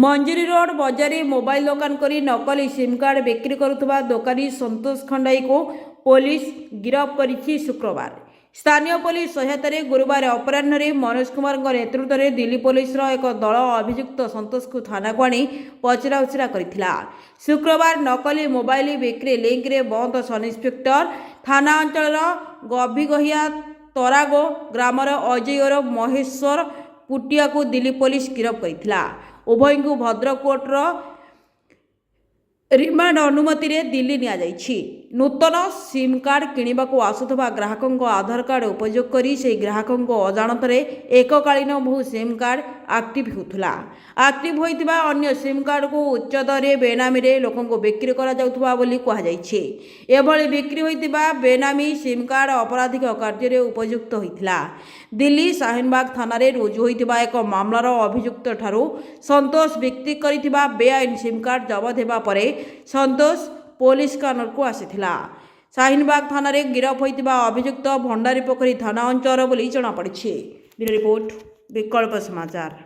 मंजरी road बजारी mobile दुकान करी नकली सिम कार्ड बिक्री करुवा दोकानी संतोष खंडाई को पुलिस गिरफ्त करिछि शुक्रवार। स्थानीय पुलिस सहायतार गुरुवार अपराह्न मनोज कुमार नेतृत्व में दिल्ली पुलिस एक दल अभियुक्त संतोष को थाना को आनी पचराउचरा करथिला। शुक्रवार नकली मोबाइल बिक्री लिंक रे बंद सब इन्स्पेक्टर थाना अंचल गभिगहिया तरागो ग्रामर अजय और महेश्वर पुटिया को दिल्ली पुलिस गिरफ्त करथिला। उभय को भद्रक कोर्टर रिमांड अनुमति रे दिल्ली निया जाइछि। नूतन सिम कार्ड किणवा को आसुवा ग्राहकों आधार कार्ड उपयोग करी से ग्राहकों अजाणत एककालीन बहु सिम कार्ड एक्टिव होता। एक्टिव होइतिबा अन्य सिम कार्ड को उच्च दरे बेनामी रे लोकों को बिक्री करा जाउथबा बोली कहा जाइछि। एभली बिक्री होइतिबा बेनामी सिम कार्ड अपराधिक कार्य रे उपयुक्त होइतिला। दिल्ली शाहीनबाग थाना रे रुजु होइतिबा एक मामलार अभियुक्त ठारू संतोष बिक्री करितिबा बेआईन सिम कार्ड जबत हेबा परे संतोष पुलिस कानर को आसीथिला। शाहीनबाग थाना रे गिरफ होइतिबा अभियुक्त भंडारी पोखरी थाना अंचल बोली जଣା पड़िछि। ब्यूरो रिपोर्ट विकल्प समाचार।